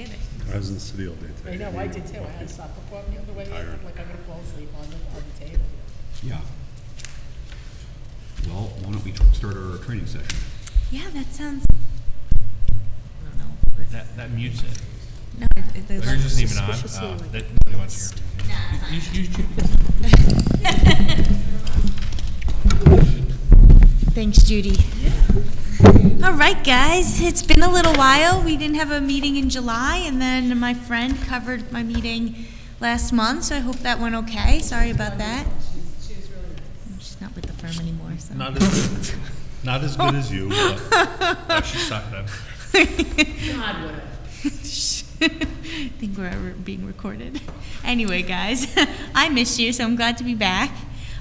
kidding. I was in the city all day I today. know, I did too. I had a supper club the other way. Tired. I'm like, I'm gonna fall asleep on the table. Yeah. Well, why don't we start our training session? Yeah, that sounds. I don't know. That mutes it. No, Yours isn't even on. That nobody wants to hear. Thanks, Judy. All right, guys, it's been a little while. We didn't have a meeting in July, and then my friend covered my meeting last month, so I hope that went okay. Sorry about that. She's really nice. She's not with the firm anymore, so. Not as good as you, but She sucked then. God, what a. I think we're being recorded. Anyway, guys, I missed you, so I'm glad to be back.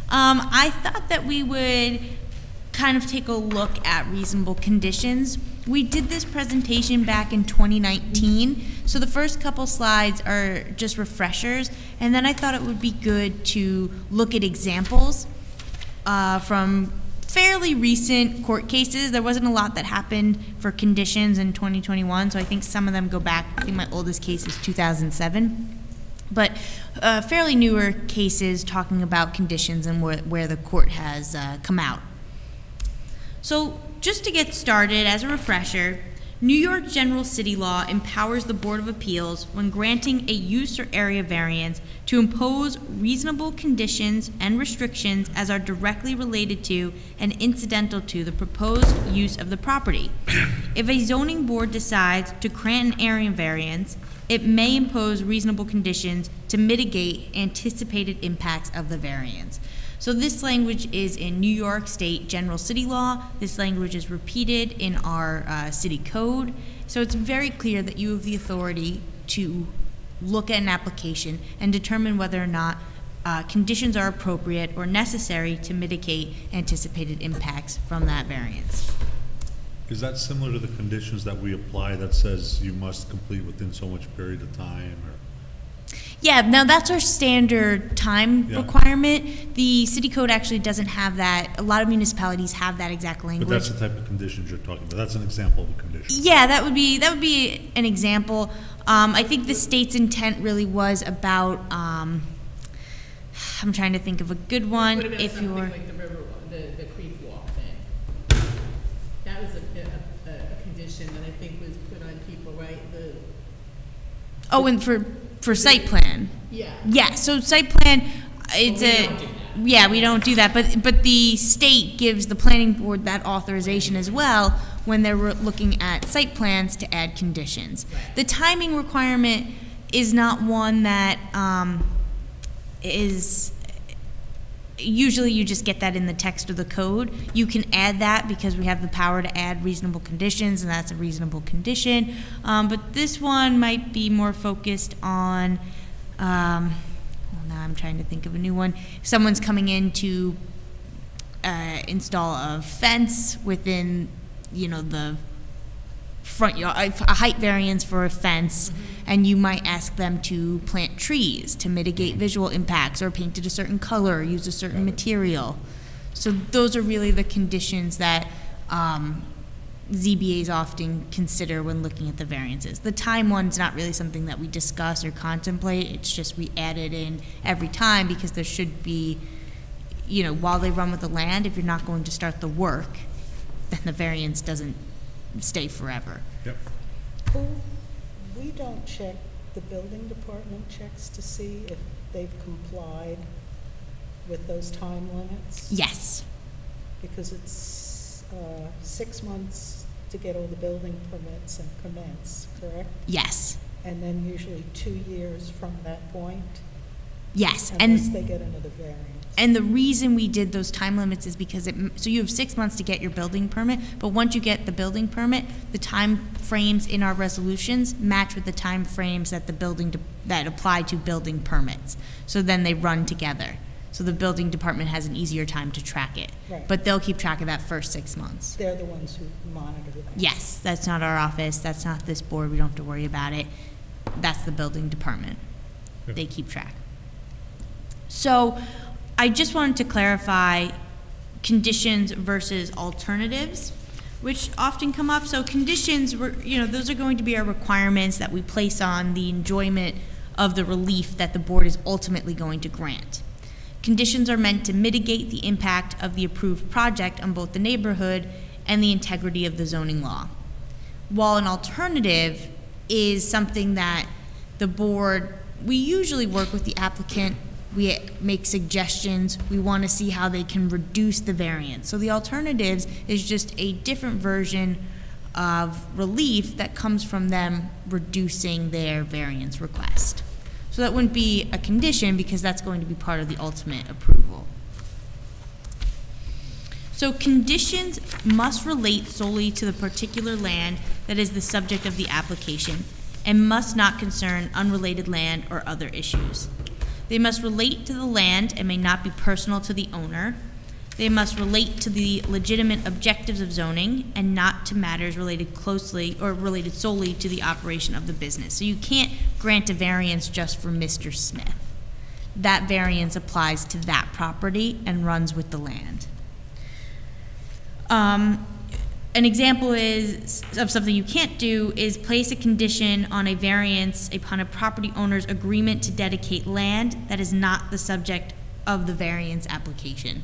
I thought that we would kind of take a look at reasonable conditions. We did this presentation back in 2019, so the first couple slides are just refreshers, and then I thought it would be good to look at examples from fairly recent court cases. There wasn't a lot that happened for conditions in 2021, so I think some of them go back. I think my oldest case is 2007. But fairly newer cases talking about conditions and where the court has come out. So just to get started, as a refresher, New York General City Law empowers the Board of Appeals when granting a use or area variance to impose reasonable conditions and restrictions as are directly related to and incidental to the proposed use of the property. If a zoning board decides to grant an area variance, it may impose reasonable conditions to mitigate anticipated impacts of the variance. So this language is in New York State General City Law. This language is repeated in our city code. So it's very clear that you have the authority to look at an application and determine whether or not conditions are appropriate or necessary to mitigate anticipated impacts from that variance. is that similar to the conditions that we apply that says you must complete within so much period of time? Or? Yeah, now that's our standard time Yeah. requirement. The city code actually doesn't have that. A lot of municipalities have that exact language. But that's the type of conditions you're talking about. That's an example of a condition. Yeah, that would be an example. I think the state's intent really was about. I'm trying to think of a good one. What about If something you're like the river, the creek walk thing? That was a condition that I think was put on people, right? and for site plan. Yeah. Yeah, so site plan, it's we don't do that. yeah, we don't do that, but the state gives the planning board that authorization as well when they're looking at site plans to add conditions. Right. The timing requirement is not one that is, usually you just get that in the text of the code. You can add that because we have the power to add reasonable conditions, and that's a reasonable condition. But this one might be more focused on, well, now I'm trying to think of a new one. Someone's coming in to install a fence within, the front yard, a height variance for a fence, and you might ask them to plant trees to mitigate visual impacts, or paint it a certain color, or use a certain material. So those are really the conditions that ZBAs often consider when looking at the variances. The time one's not really something that we discuss or contemplate. It's just we add it in every time because there should be, while they run with the land, if you're not going to start the work, then the variance doesn't stay forever. Yep. We don't check, the building department checks to see if they've complied with those time limits? Yes. Because it's 6 months to get all the building permits and commence, correct? Yes. And then usually 2 years from that point? Yes. Unless they get another variance. And the reason we did those time limits is because so you have 6 months to get your building permit, but once you get the building permit, the time frames in our resolutions match with the time frames that that apply to building permits. So then they run together. So the building department has an easier time to track it. Right. But they'll keep track of that first 6 months. They're the ones who monitor that. Yes, that's not our office, that's not this board, we don't have to worry about it. That's the building department. Yep. They keep track. So I just wanted to clarify conditions versus alternatives. which often come up. So conditions, those are going to be our requirements that we place on the enjoyment of the relief that the board is ultimately going to grant. Conditions are meant to mitigate the impact of the approved project on both the neighborhood and the integrity of the zoning law. While an alternative is something that the board, we usually work with the applicant, we make suggestions, we want to see how they can reduce the variance. So the alternatives is just a different version of relief that comes from them reducing their variance request. So that wouldn't be a condition because that's going to be part of the ultimate approval. So conditions must relate solely to the particular land that is the subject of the application and must not concern unrelated land or other issues. They must relate to the land and may not be personal to the owner. They must relate to the legitimate objectives of zoning and not to matters related closely or related solely to the operation of the business. So you can't grant a variance just for Mr. Smith. That variance applies to that property and runs with the land. An example of something you can't do is place a condition on a variance upon a property owner's agreement to dedicate land that is not the subject of the variance application.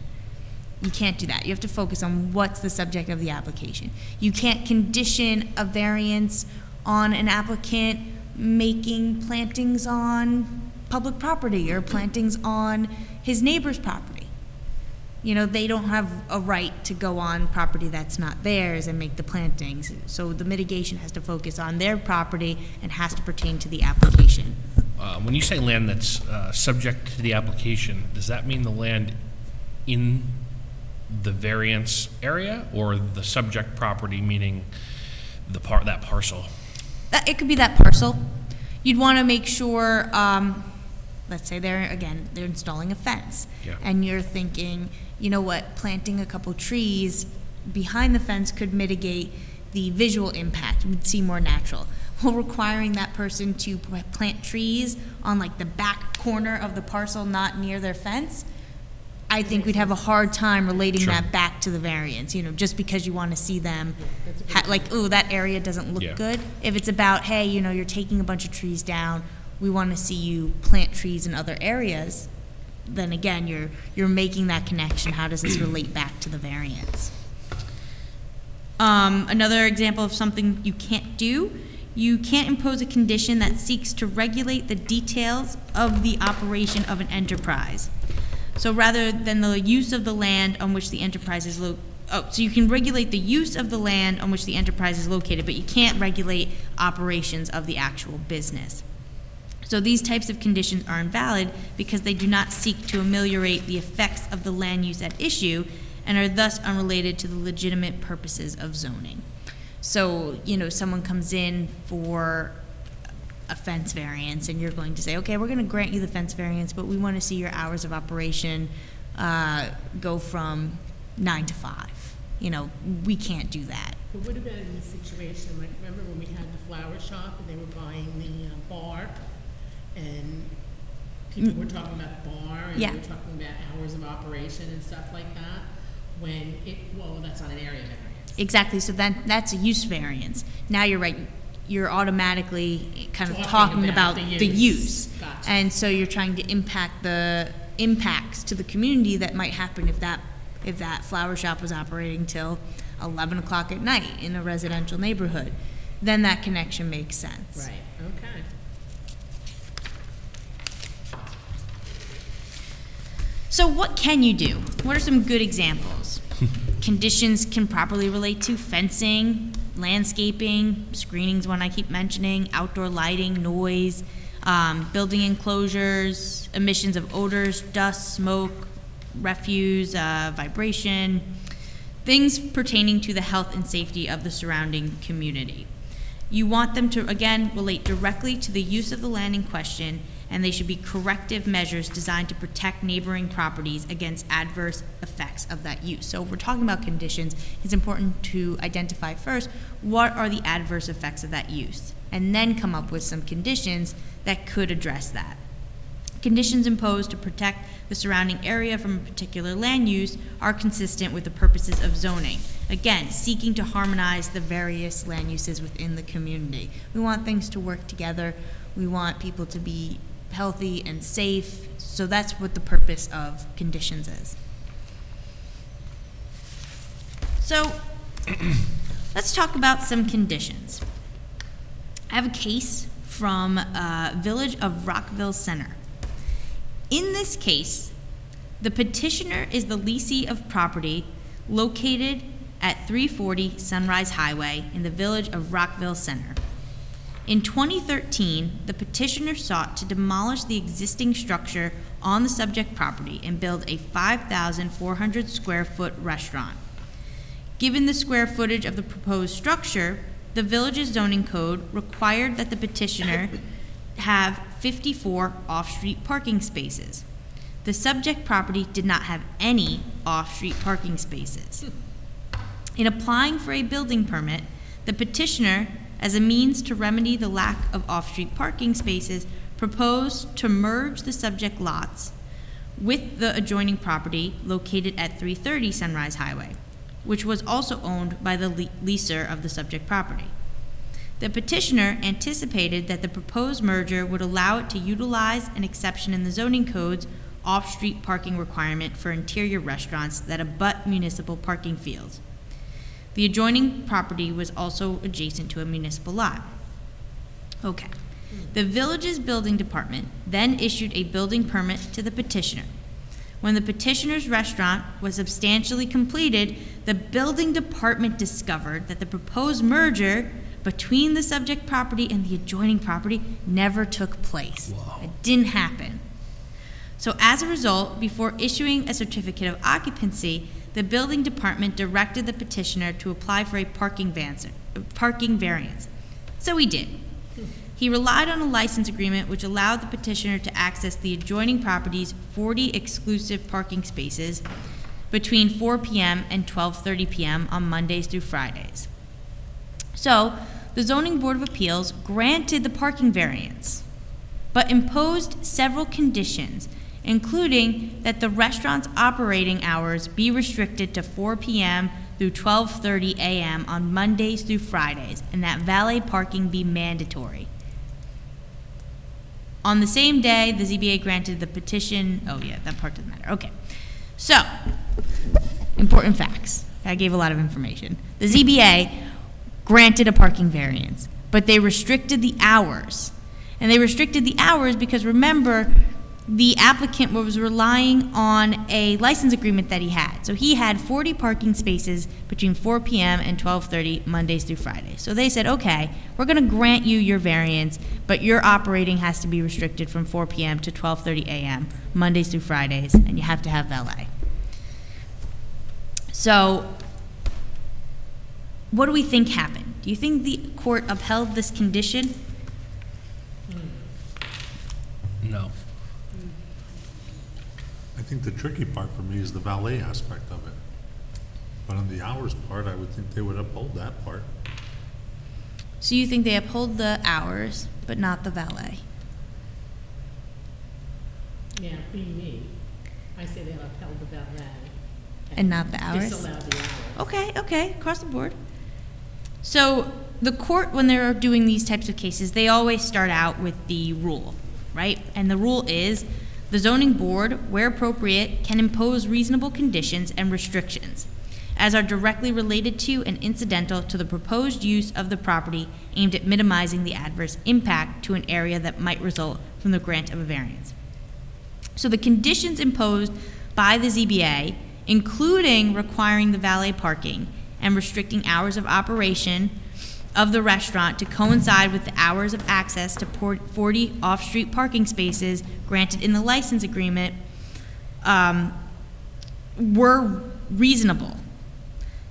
You can't do that. You have to focus on what's the subject of the application. You can't condition a variance on an applicant making plantings on public property or plantings on his neighbor's property. They don't have a right to go on property that's not theirs and make the plantings. So the mitigation has to focus on their property and has to pertain to the application. When you say land that's subject to the application, does that mean the land in the variance area or the subject property, meaning that parcel? It could be that parcel. You'd want to make sure, let's say they're installing a fence. Yeah. And you're thinking, you know what, planting a couple trees behind the fence could mitigate the visual impact. It would seem more natural. Well, requiring that person to plant trees on like the back corner of the parcel, not near their fence, I think we'd have a hard time relating Sure. that back to the variance, just because you want to see them, that area doesn't look Yeah. good. If it's about, hey, you're taking a bunch of trees down, we want to see you plant trees in other areas, then again, you're making that connection. How does this relate back to the variance? Another example of something you can't do, you can't impose a condition that seeks to regulate the details of the operation of an enterprise. So rather than the use of the land on which the enterprise is so you can regulate the use of the land on which the enterprise is located, but you can't regulate operations of the actual business. So these types of conditions are invalid because they do not seek to ameliorate the effects of the land use at issue and are thus unrelated to the legitimate purposes of zoning. So, someone comes in for a fence variance and you're going to say, okay, we're going to grant you the fence variance, but we want to see your hours of operation go from 9 to 5. We can't do that. But what about in the situation, like, remember when we had the flower shop and they were buying the bar? And people were talking about the bar and Yeah. they were talking about hours of operation and stuff like that. That's not an area variance. Exactly, so that's a use variance. Now you're right, you're automatically kind of Talking talking about about the the use. use. Gotcha. And so you're trying to impact the impacts to the community that might happen if that flower shop was operating till 11 o'clock at night in a residential neighborhood. Then that connection makes sense. Right, okay. So what can you do? What are some good examples? Conditions can properly relate to fencing, landscaping, screening's one I keep mentioning, outdoor lighting, noise, building enclosures, emissions of odors, dust, smoke, refuse, vibration, things pertaining to the health and safety of the surrounding community. You want them to, again, relate directly to the use of the land in question, and they should be corrective measures designed to protect neighboring properties against adverse effects of that use. So if we're talking about conditions, it's important to identify first what are the adverse effects of that use, and then come up with some conditions that could address that. Conditions imposed to protect the surrounding area from a particular land use are consistent with the purposes of zoning. Again, seeking to harmonize the various land uses within the community. We want things to work together. We want people to be healthy and safe. So that's what the purpose of conditions is. So let's talk about some conditions. I have a case from Village of Rockville Center. In this case, the petitioner is the lessee of property located at 340 Sunrise Highway in the Village of Rockville Center. In 2013, the petitioner sought to demolish the existing structure on the subject property and build a 5,400 square foot restaurant. Given the square footage of the proposed structure, the village's zoning code required that the petitioner have 54 off-street parking spaces. The subject property did not have any off-street parking spaces. In applying for a building permit, the petitioner, as a means to remedy the lack of off-street parking spaces, proposed to merge the subject lots with the adjoining property located at 330 Sunrise Highway, which was also owned by the leaser of the subject property. The petitioner anticipated that the proposed merger would allow it to utilize an exception in the zoning code's off-street parking requirement for interior restaurants that abut municipal parking fields. The adjoining property was also adjacent to a municipal lot. Okay. The village's building department then issued a building permit to the petitioner. When the petitioner's restaurant was substantially completed, the building department discovered that the proposed merger between the subject property and the adjoining property never took place. Wow. It didn't happen. So as a result, before issuing a certificate of occupancy, the building department directed the petitioner to apply for a parking variance. So he did. He relied on a license agreement which allowed the petitioner to access the adjoining property's 40 exclusive parking spaces between 4 p.m. and 12:30 p.m. on Mondays through Fridays. So, the Zoning Board of Appeals granted the parking variance, but imposed several conditions, including that the restaurant's operating hours be restricted to 4 p.m. through 12:30 a.m. on Mondays through Fridays, and that valet parking be mandatory. On the same day, the ZBA granted the petition. Oh yeah, that part doesn't matter. Okay. So, important facts. I gave a lot of information. The ZBA granted a parking variance, but they restricted the hours. And they restricted the hours because, remember, the applicant was relying on a license agreement that he had. So he had 40 parking spaces between 4 p.m. and 12:30 Mondays through Fridays. So they said, okay, we're going to grant you your variance, but your operating has to be restricted from 4 p.m. to 12:30 a.m. Mondays through Fridays, and you have to have valet. So what do we think happened? Do you think the court upheld this condition? No. I think the tricky part for me is the valet aspect of it. But on the hours part, I would think they would uphold that part. So you think they uphold the hours, but not the valet? Yeah, being me, I say they upheld the valet. And not the hours? Disallowed the hours. Okay, across the board. So the court, when they're doing these types of cases, they always start out with the rule, right? And the rule is the zoning board, where appropriate, can impose reasonable conditions and restrictions as are directly related to and incidental to the proposed use of the property aimed at minimizing the adverse impact to an area that might result from the grant of a variance. So the conditions imposed by the ZBA, including requiring the valet parking and restricting hours of operation of the restaurant to coincide with the hours of access to 40 off-street parking spaces granted in the license agreement, were reasonable.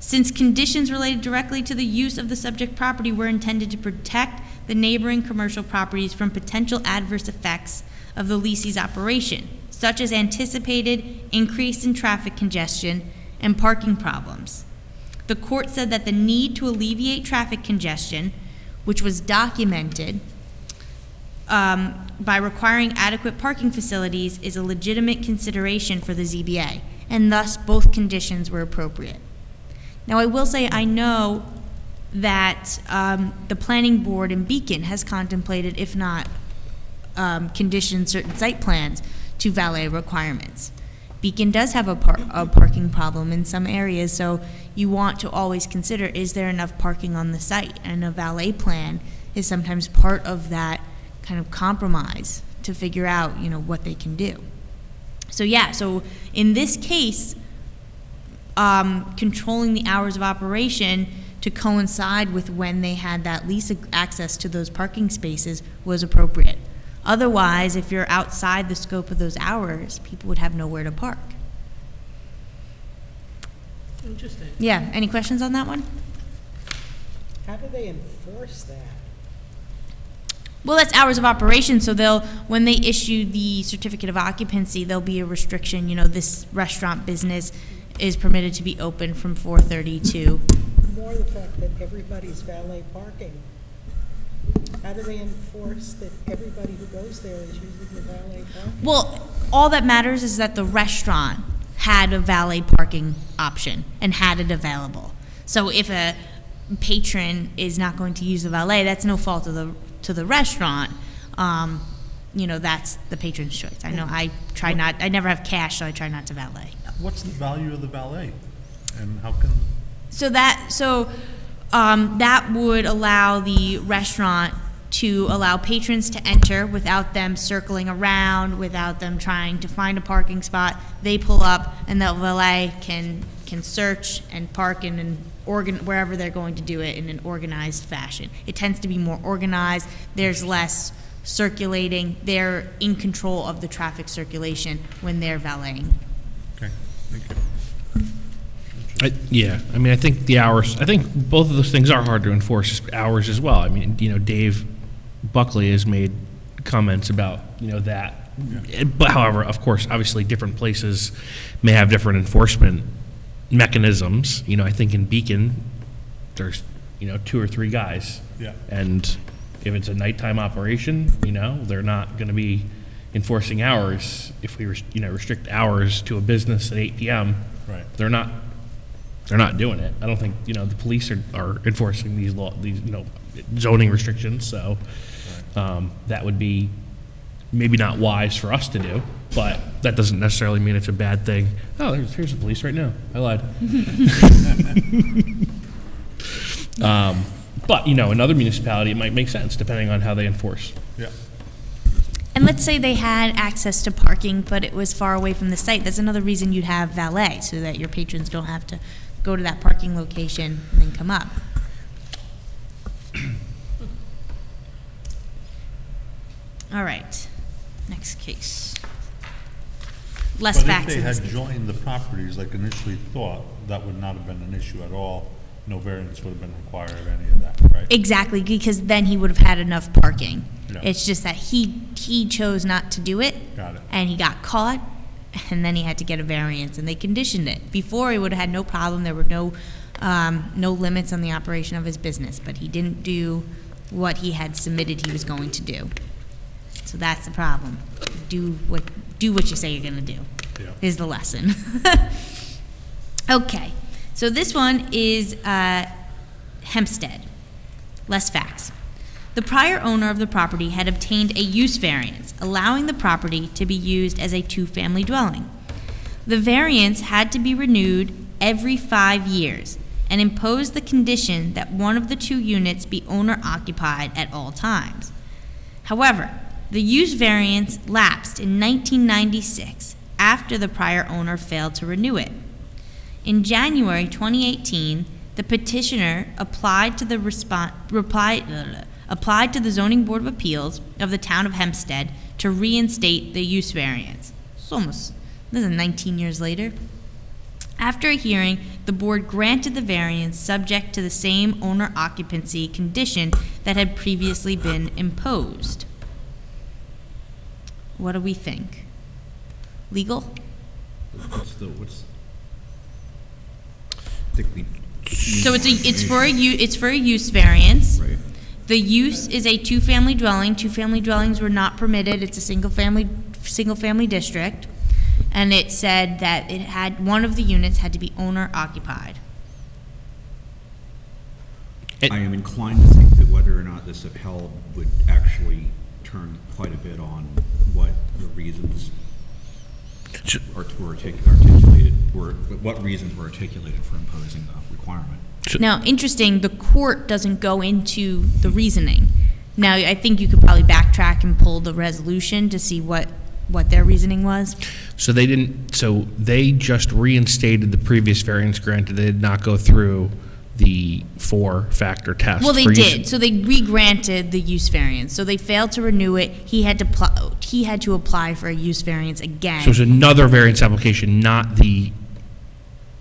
Since conditions related directly to the use of the subject property were intended to protect the neighboring commercial properties from potential adverse effects of the lessee's operation, such as anticipated increase in traffic congestion and parking problems. The court said that the need to alleviate traffic congestion, which was documented, by requiring adequate parking facilities is a legitimate consideration for the ZBA, and thus both conditions were appropriate. Now, I will say I know that the planning board in Beacon has contemplated, if not conditioned certain site plans to valet requirements. Beacon does have a parking problem in some areas, so you want to always consider, is there enough parking on the site? And a valet plan is sometimes part of that kind of compromise to figure out, you know, what they can do. So yeah, so in this case, controlling the hours of operation to coincide with when they had that lease access to those parking spaces was appropriate. Otherwise, if you're outside the scope of those hours, people would have nowhere to park. Interesting. Yeah, any questions on that one? How do they enforce that? Well, that's hours of operation, so when they issue the certificate of occupancy, there'll be a restriction, you know, this restaurant business is permitted to be open from 4:30 to. More the fact that everybody's valet parking. How do they enforce that everybody who goes there is using the valet parking? Well, all that matters is that the restaurant had a valet parking option and had it available. So if a patron is not going to use the valet, that's no fault of the restaurant. You know, that's the patron's choice. I know I never have cash, so I try not to valet. What's the value of the valet? And how can, That would allow the restaurant to allow patrons to enter without them circling around, without them trying to find a parking spot. They pull up, and the valet can search and park in wherever they're going to do it in an organized fashion. It tends to be more organized. There's less circulating. They're in control of the traffic circulation when they're valeting. okay, thank you. Yeah, I mean, I think the hours, I think both of those things are hard to enforce, hours as well. I mean, you know, Dave Buckley has made comments about, you know, that. Yeah. But however, of course, obviously different places may have different enforcement mechanisms. You know, I think in Beacon, there's, you know, 2 or 3 guys. Yeah. And if it's a nighttime operation, you know, they're not going to be enforcing hours. If we, restrict hours to a business at 8 p.m., Right. they're not doing it. I don't think, you know, the police are enforcing these zoning restrictions, so that would be maybe not wise for us to do, but that doesn't necessarily mean it's a bad thing. Oh, here's the police right now. I lied. But, you know, another municipality, it might make sense depending on how they enforce. Yeah. And let's say they had access to parking, but it was far away from the site. That's another reason you'd have valet, so that your patrons don't have to go to that parking location and then come up. All right, next case. Less facts But in if this they had case. joined the properties like initially thought, that would not have been an issue at all. No variance would have been required of any of that, right? Exactly, because then he would have had enough parking. Yeah. It's just that he chose not to do it. Got it. And he got caught, and then he had to get a variance, and they conditioned it. Before, he would have had no problem. There were no limits on the operation of his business, but he didn't do what he had submitted he was going to do. So that's the problem. Do what you say you're going to do. Yeah. Is the lesson. Okay, so this one is Hempstead. Less facts. The prior owner of the property had obtained a use variance, allowing the property to be used as a 2-family dwelling. The variance had to be renewed every 5 years and imposed the condition that one of the 2 units be owner-occupied at all times. However, the use variance lapsed in 1996 after the prior owner failed to renew it. In January 2018, the petitioner applied to the Zoning Board of Appeals of the town of Hempstead to reinstate the use variance. This is 19 years later. After a hearing, the board granted the variance subject to the same owner occupancy condition that had previously been imposed. What do we think? Legal? I think we. So it's for a use variance. Right. The use is a two-family dwelling. Two-family dwellings were not permitted. It's a single-family district. And it said that it had, one of the units had to be owner occupied. I am inclined to think that whether or not this upheld would actually turn quite a bit on what the reasons were articulated, what reasons were articulated for imposing the requirement. Now, interesting, the court doesn't go into the reasoning. Now, I think you could probably backtrack and pull the resolution to see what their reasoning was. So they just reinstated the previous variance granted. They did not go through the 4-factor test. Well, they for use- did. So they re-granted the use variance. So they failed to renew it. He had to apply for a use variance again. So it's another variance application, not the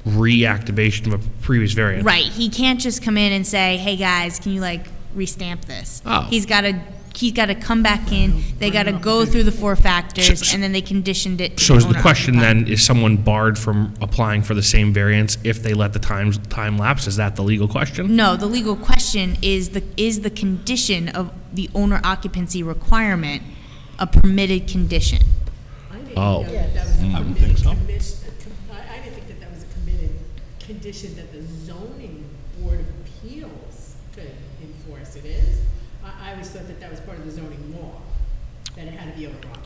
reactivation of a previous variance. Right. He can't just come in and say, "Hey guys, can you like restamp this?" Oh. He's got to come back in. They got to go through the 4 factors, and then they conditioned it. To So is the owner question occupied. then, is someone barred from applying for the same variance if they let the time lapse? Is that the legal question? No, the legal question is the condition of the owner occupancy requirement a permitted condition? I didn't Oh. know that that was a I would permitted think so. I didn't think that that was a committed condition that the zoning board of appeals could enforce. It is. I always thought that that was part of the zoning law, that it had to be owner occupied.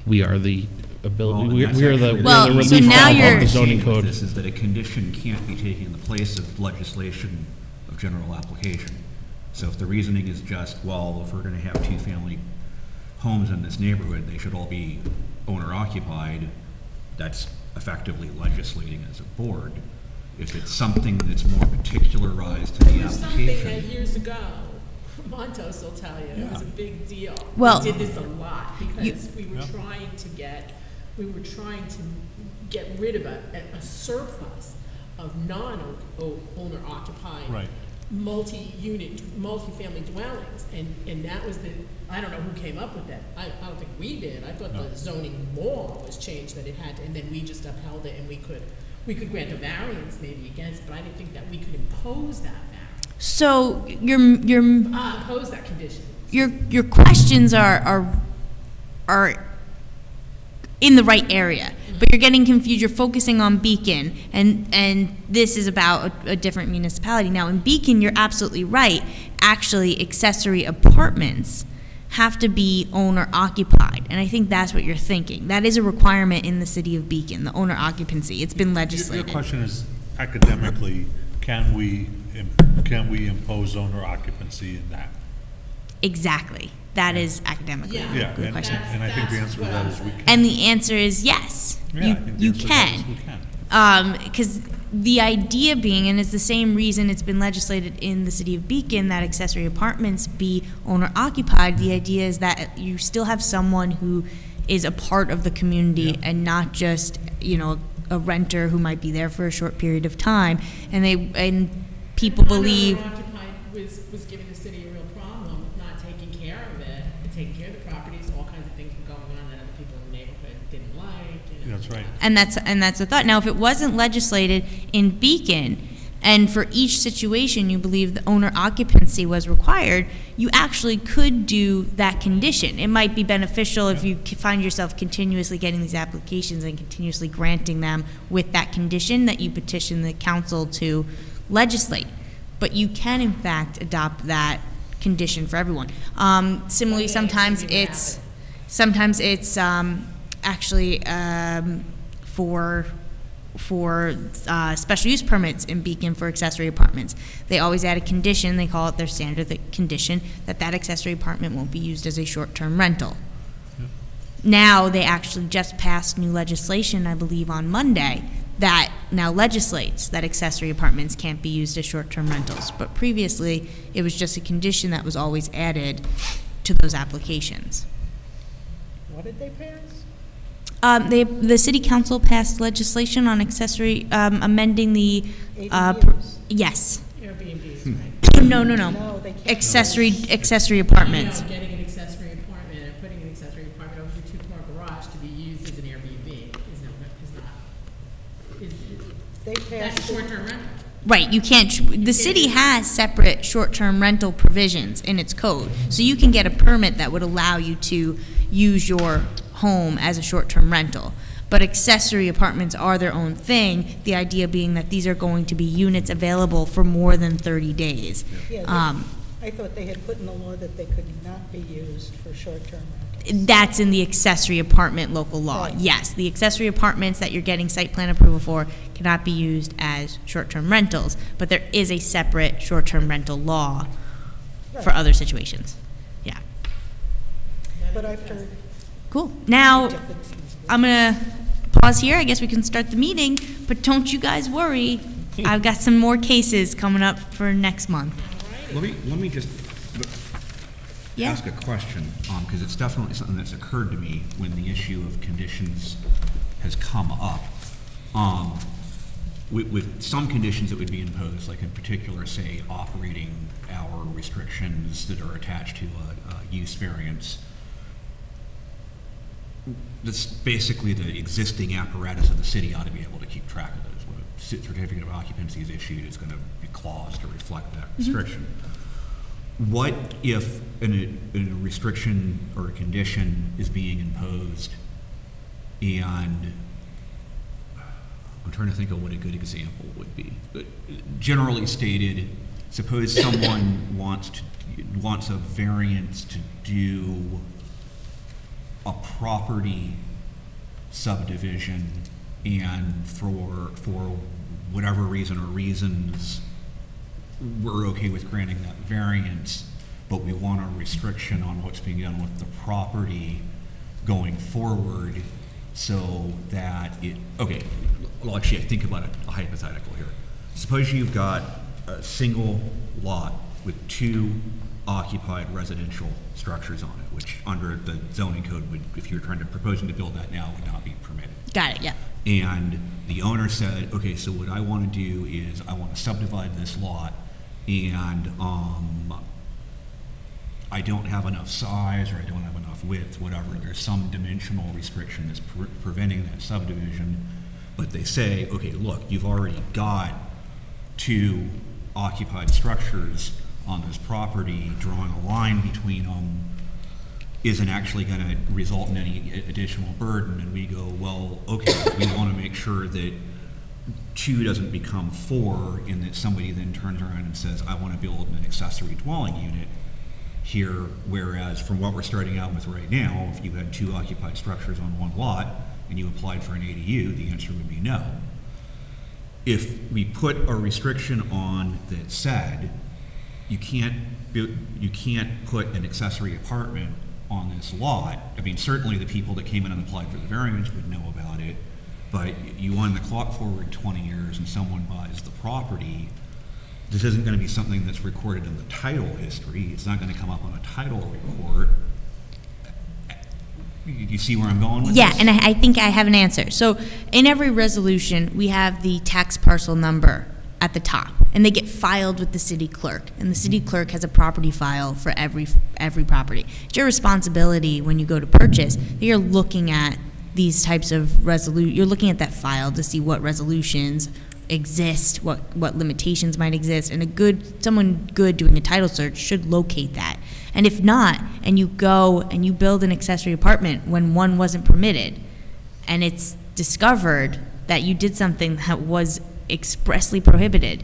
We are the ability, Well, we and that's are the actually- Well, we're the so relief now valve you're- of the zoning With code. This is that a condition can't be taking the place of legislation of general application. So if the reasoning is just, well, if we're gonna have 2-family homes in this neighborhood, they should all be owner occupied, that's effectively legislating as a board. If it's something that's more particularized to the There's something that application. years ago, Montos will tell you, it was a big deal. Well- We did this a lot because we were Yeah. trying to get rid of a surplus of non-owner occupied Right. multi-family dwellings, and that was I don't know who came up with that. I don't think we did. I thought the zoning law was changed that it had to, and then we just upheld it, and we could grant a variance maybe against, but I didn't think that we could impose that variance, So impose that condition. your questions are in the right area, but you're getting confused. You're focusing on Beacon, and this is about a different municipality. Now, in Beacon, you're absolutely right. Actually, accessory apartments have to be owner occupied, and I think that's what you're thinking. That is a requirement in the city of Beacon, the owner occupancy. It's been Your legislated. question is, academically, can we impose owner occupancy in that? Exactly. That is academically Yeah. a Yeah, good and question. and I think the answer to that is we can. And the answer is yes. Yeah, I think the You answer to that is can. we can. Because the idea being, and it's the same reason it's been legislated in the city of Beacon, that accessory apartments be owner occupied, the idea is that you still have someone who is a part of the community and not just, a renter who might be there for a short period of time. And people believe, Owner occupied was giving the city a real problem with not taking care of it, and taking care of the properties, all kinds of things were going on that other people in the neighborhood didn't like. That's right. and that's the thought. Now, if it wasn't legislated in Beacon, and for each situation you believe the owner occupancy was required, you actually could do that condition. It might be beneficial if you find yourself continuously getting these applications and continuously granting them with that condition that you petition the council to legislate. But you can, in fact, adopt that condition for everyone. Similarly, Okay, sometimes so you it's actually for special use permits in Beacon for accessory apartments. They always add a condition, they call it their standard condition, that accessory apartment won't be used as a short-term rental. Now, they actually just passed new legislation, I believe on Monday, that now legislates that accessory apartments can't be used as short-term rentals. But previously, it was just a condition that was always added to those applications. What did they pass? The city council passed legislation on accessory, amending the, ADUs? yes. Airbnbs, Hmm. right? No. No, they can't. Accessory apartments. You know, getting an accessory apartment and putting an accessory apartment over your two-car garage to be used as an Airbnb is They that's passed, a short-term rental. Right, you can't, the city has separate short-term rental provisions in its code. So you can get a permit that would allow you to use your home as a short-term rental. But accessory apartments are their own thing, the idea being that these are going to be units available for more than 30 days. Yeah, I thought they had put in the law that they could not be used for short-term rentals. That's in the accessory apartment local law. Right. Yes, the accessory apartments that you're getting site plan approval for cannot be used as short-term rentals, but there is a separate short-term rental law for Right. other situations. Yeah, But I've heard cool. Now, differences. I'm gonna pause here. I guess we can start the meeting, but don't you guys worry. I've got some more cases coming up for next month. Let me just Yeah. ask a question, because it's definitely something that's occurred to me when the issue of conditions has come up. With some conditions that would be imposed, like in particular, say, operating hour restrictions that are attached to a use variance, that's basically the existing apparatus of the city ought to be able to keep track of those. When a certificate of occupancy is issued, it's going to be claused to reflect that restriction. What if a restriction or a condition is being imposed and I'm trying to think of what a good example would be. But generally stated, suppose someone wants a variance to do a property subdivision, and for whatever reason or reasons, we're okay with granting that variance, but we want a restriction on what's being done with the property going forward, so that well, actually, I think about a hypothetical here. Suppose you've got a single lot with 2 occupied residential structures on it, which under the zoning code would, if you're proposing to build that now, would not be permitted. Got it, yeah. And the owner said, okay, so what I want to do is I want to subdivide this lot, and I don't have enough size, or I don't have enough width, whatever. There's some dimensional restriction that's preventing that subdivision. But they say, okay, look, you've already got 2 occupied structures on this property. Drawing a line between them isn't actually going to result in any additional burden. And we go, well, okay, we want to make sure that 2 doesn't become 4, and that somebody then turns around and says, I want to build an accessory dwelling unit here, whereas from what we're starting out with right now, if you had 2 occupied structures on one lot and you applied for an ADU, the answer would be no. If we put a restriction on that said, you can't put an accessory apartment on this lot, I mean, certainly the people that came in and applied for the variance would know about it, but you wind the clock forward 20 years and someone buys the property, this isn't going to be something that's recorded in the title history. It's not going to come up on a title report. You see where I'm going with Yeah, this? and I think I have an answer. So in every resolution, we have the tax parcel number at the top, and they get filed with the city clerk. And the city clerk has a property file for every property. It's your responsibility when you go to purchase that you're looking at these types of you're looking at that file to see what resolutions exist, what limitations might exist, and someone good doing a title search should locate that. And if not, and you go and you build an accessory apartment when one wasn't permitted, and it's discovered that you did something that was expressly prohibited,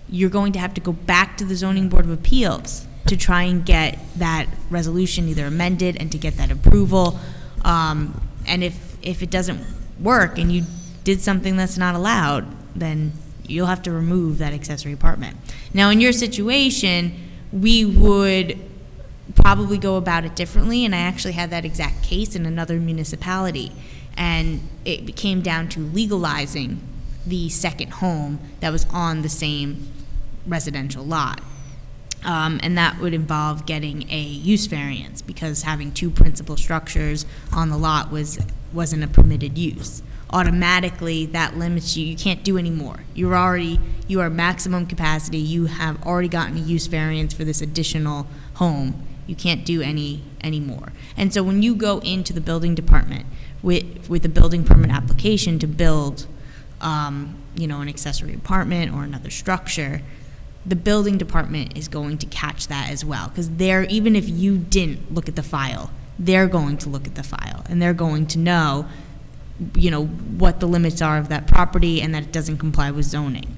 you're going to have to go back to the Zoning Board of Appeals to try and get that resolution either amended and to get that approval. And if it doesn't work and you did something that's not allowed, then you'll have to remove that accessory apartment. Now, in your situation, we would probably go about it differently, and I actually had that exact case in another municipality, and it came down to legalizing the second home that was on the same residential lot. And that would involve getting a use variance, because having 2 principal structures on the lot wasn't a permitted use. Automatically, that limits you. You can't do any more. You are maximum capacity. You have already gotten a use variance for this additional home. You can't do any more. And so when you go into the building department with a building permit application to build an accessory apartment or another structure, the building department is going to catch that as well, because even if you didn't look at the file, they're going to look at the file, and they're going to know, what the limits are of that property and that it doesn't comply with zoning.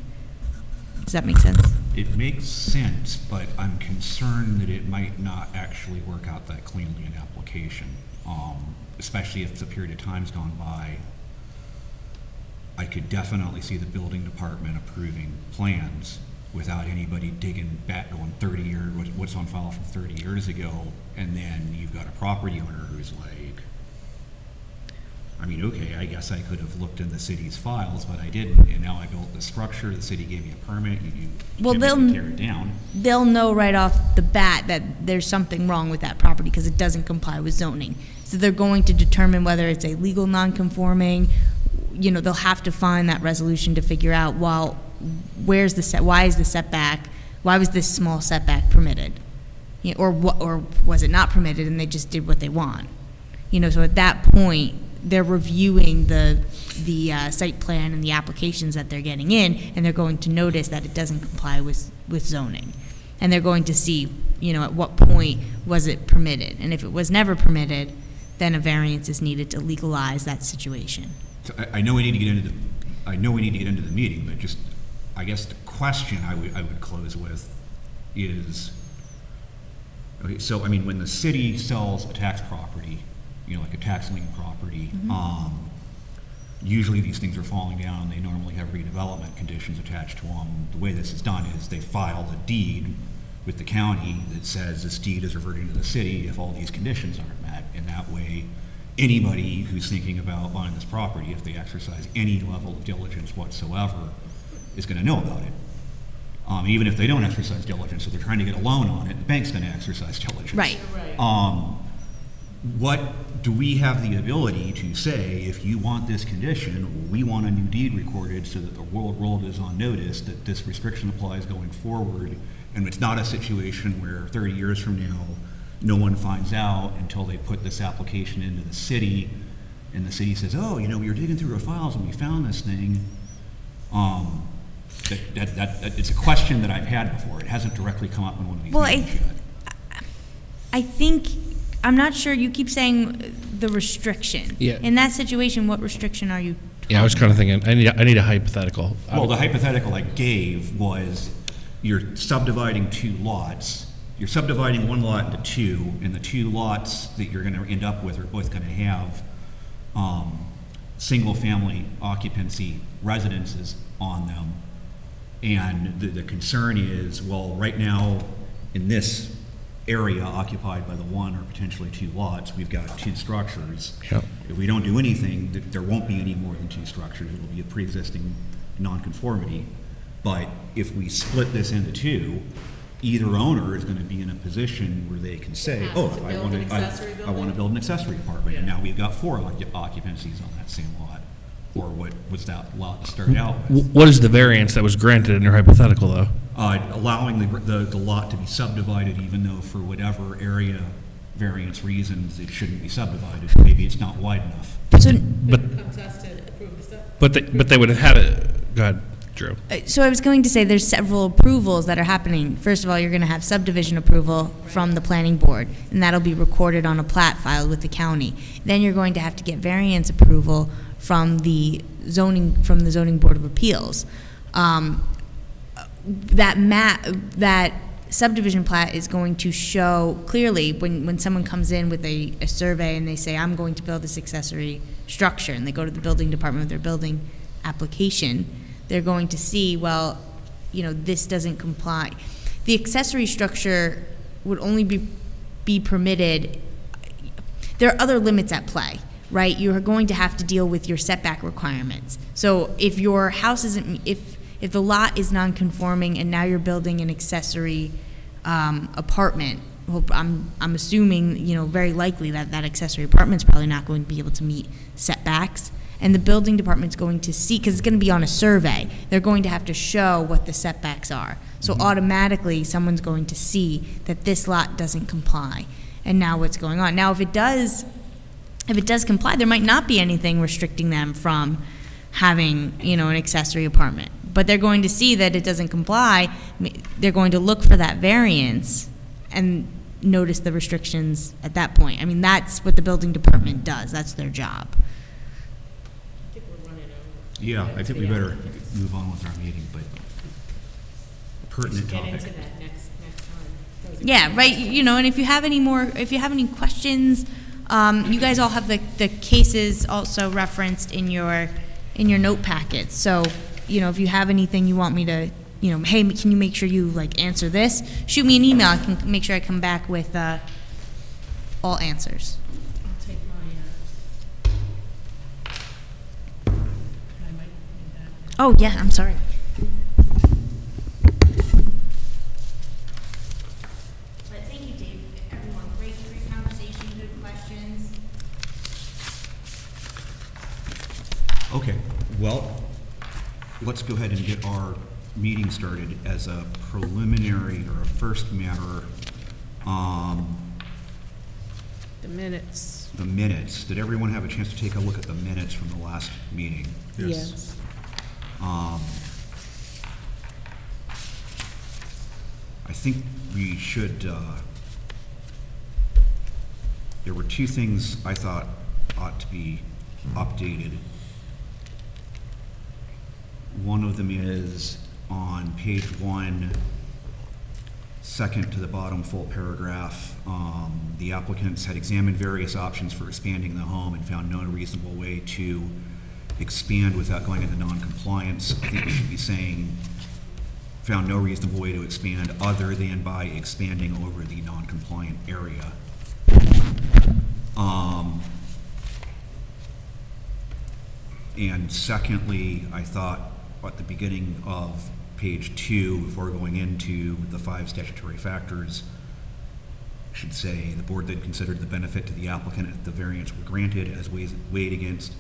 Does that make sense? It makes sense, but I'm concerned that it might not actually work out that cleanly in application, especially if the period of time's gone by. I could definitely see the building department approving plans without anybody digging back, going 30 years, what's on file from 30 years ago, and then you've got a property owner who's like, okay, I guess I could have looked in the city's files, but I didn't, and now I built the structure, the city gave me a permit, you tear it down. They'll know right off the bat that there's something wrong with that property because it doesn't comply with zoning. So they're going to determine whether it's a legal non-conforming, they'll have to find that resolution to figure out, well, why is the setback, why was this small setback permitted? Or was it not permitted and they just did what they want? So at that point, they're reviewing the site plan and the applications that they're getting in, and they're going to notice that it doesn't comply with zoning. And they're going to see, at what point was it permitted. And if it was never permitted, then a variance is needed to legalize that situation. So I know we need to get into the meeting, but just, I guess the question I would close with is, okay, so when the city sells a tax property, like a tax lien property, usually these things are falling down. They normally have redevelopment conditions attached to them. The way this is done is they file a deed with the county that says this deed is reverting to the city if all these conditions aren't met, and that way anybody who's thinking about buying this property, if they exercise any level of diligence whatsoever, is going to know about it. Even if they don't exercise diligence, if they're trying to get a loan on it, the bank's going to exercise diligence. Right. What do we have the ability to say, if you want this condition, we want a new deed recorded so that the world is on notice that this restriction applies going forward, and it's not a situation where 30 years from now, no one finds out until they put this application into the city, and the city says, oh, we were digging through our files and we found this thing. It's a question that I've had before. It hasn't directly come up in one of these meetings yet. I think, I'm not sure, you keep saying the restriction. Yeah. In that situation, what restriction are you? Yeah, I was kind of thinking, I need a hypothetical. Well, the hypothetical I gave was you're subdividing two lots. You're subdividing one lot into two, and the two lots that you're going to end up with are both going to have single-family occupancy residences on them. And the concern is, well, right now in this area occupied by the one or potentially two lots, we've got two structures. Yep. If we don't do anything, there won't be any more than two structures. It will be a pre-existing nonconformity. But if we split this into two, either owner is going to be in a position where they can say, oh, I want to build an accessory apartment, and now we've got 4 occupancies on that same lot. Or what was that lot to start out with? What is the variance that was granted in your hypothetical, though? Allowing the lot to be subdivided, even though for whatever area variance reasons it shouldn't be subdivided. Maybe it's not wide enough. But they would have had it. Go ahead, Drew. So I was going to say there's several approvals that are happening. First of all, you're going to have subdivision approval from the planning board, and that'll be recorded on a plat filed with the county. Then you're going to have to get variance approval from the zoning board of appeals. That subdivision plat is going to show clearly when someone comes in with a survey and they say, I'm going to build this accessory structure, and they go to the building department with their building application, they're going to see, well, this doesn't comply. The accessory structure would only be permitted. There are other limits at play, right? You're going to have to deal with your setback requirements. So if your house isn't, if the lot is non-conforming and now you're building an accessory apartment, well, I'm assuming, very likely that accessory apartment's probably not going to be able to meet setbacks. And the building department's going to see, because it's going to be on a survey, they're going to have to show what the setbacks are. So automatically, someone's going to see that this lot doesn't comply, and now what's going on. Now, if it does comply, there might not be anything restricting them from having, you know, an accessory apartment. But they're going to see that it doesn't comply, they're going to look for that variance and notice the restrictions at that point. I mean, that's what the building department does, that's their job. I think we're running over. Yeah, I think we better move on with our meeting, but pertinent Get topic. into that next time. That was a Yeah, good right, question. you know, and if you have any questions, you guys all have the cases also referenced in your note packets. So, you know, if you have anything you want me to, you know, hey, can you make sure you like answer this? Shoot me an email. I can make sure I come back with all answers. I'll take my might need that. Oh yeah, I'm sorry. But thank you, Dave. Everyone, great conversation, good questions. Okay, well, let's go ahead and get our meeting started. As a preliminary or a first matter, The minutes. the minutes. Did everyone have a chance to take a look at the minutes from the last meeting? Yes. I think we should, there were two things I thought ought to be updated. One of them is on page 1, second to the bottom full paragraph. The applicants had examined various options for expanding the home and found no reasonable way to expand without going into non-compliance. I think we should be saying, found no reasonable way to expand other than by expanding over the non-compliant area. And secondly, I thought at the beginning of page 2, before going into the 5 statutory factors, should say the board then considered the benefit to the applicant if the variance were granted as weighed against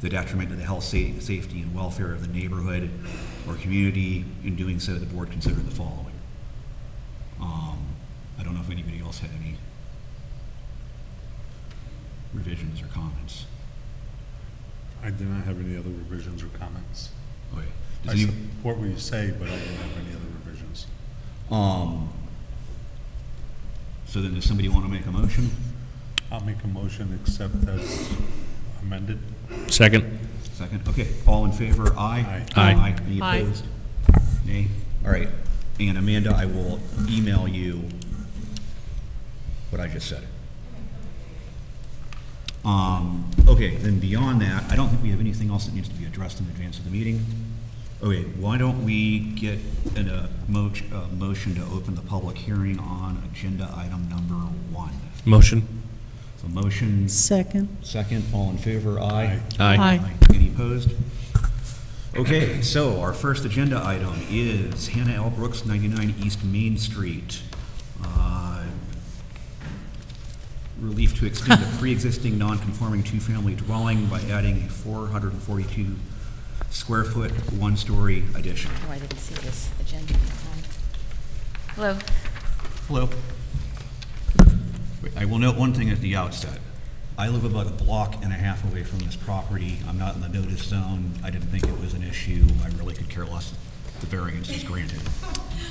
the detriment to the health, safety, and welfare of the neighborhood or community. In doing so, the board considered the following. I don't know if anybody else had any revisions or comments. I do not have any other revisions or comments. Okay. I Does any, support what you say, but I don't have any other revisions. so then does somebody want to make a motion? I'll make a motion except as amended. Second. Second, okay, all in favor, aye? Aye. Any Aye. opposed? Nay? All right, and Amanda, I will email you what I just said. Okay, then beyond that, I don't think we have anything else that needs to be addressed in advance of the meeting. Okay, why don't we get a motion to open the public hearing on agenda item number 1? Motion. So motion, Second. second, all in favor, aye? Aye. Any opposed? Okay, so our first agenda item is Hannah L. Brooks, 99 East Main Street. Relief to extend a pre-existing non-conforming two-family dwelling by adding a 442 square foot, 1-story addition. Oh, I didn't see this agenda. Hello. Hello. Wait, I will note one thing at the outset. I live about a block and a half away from this property. I'm not in the notice zone. I didn't think it was an issue. I really could care less if the variance is granted.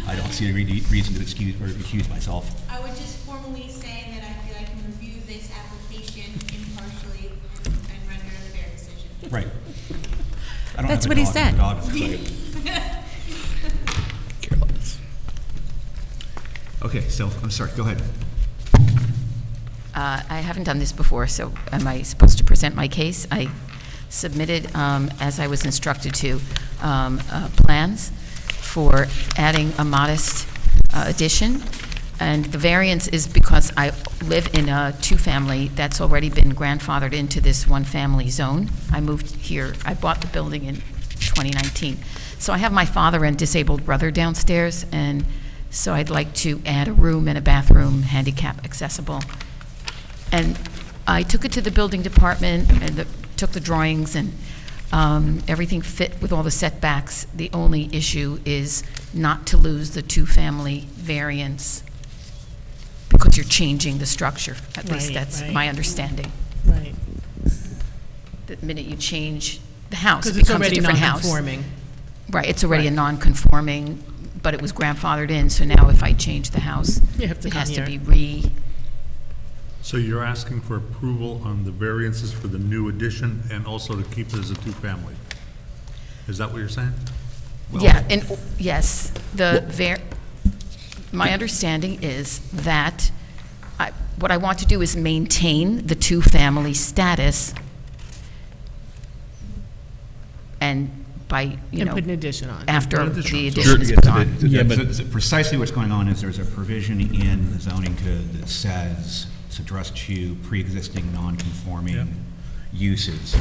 I don't see any reason to excuse or recuse myself. I would just formally say that I feel I can review this application impartially and render a fair decision. Right. I don't That's have a what he dog. said. The dog is excited. Careless. Okay, so, I'm sorry, go ahead. I haven't done this before, so am I supposed to present my case? I submitted, as I was instructed to, plans for adding a modest addition. And the variance is because I live in a two-family that's already been grandfathered into this one-family zone. I moved here, I bought the building in 2019. So I have my father and disabled brother downstairs, and so I'd like to add a room and a bathroom, handicap accessible. And I took it to the building department and took the drawings, and everything fit with all the setbacks. The only issue is not to lose the two-family variance because you're changing the structure. At least Right, that's right. my understanding. Right. The minute you change the house. Because It it's becomes a already different house. non-conforming. Right, it's already a Right. non-conforming, but it was grandfathered in, so now if I change the house, You have to it come has to here. be So you're asking for approval on the variances for the new addition and also to keep it as a two-family? Is that what you're saying? Yeah, and, yes, my understanding is that what I want to do is maintain the two-family status, and by, And put an addition on. after Put an the addition. addition is Yes, put on. Yeah, but- Precisely what's going on is there's a provision in the zoning code that says it's addressed to pre-existing non-conforming uses.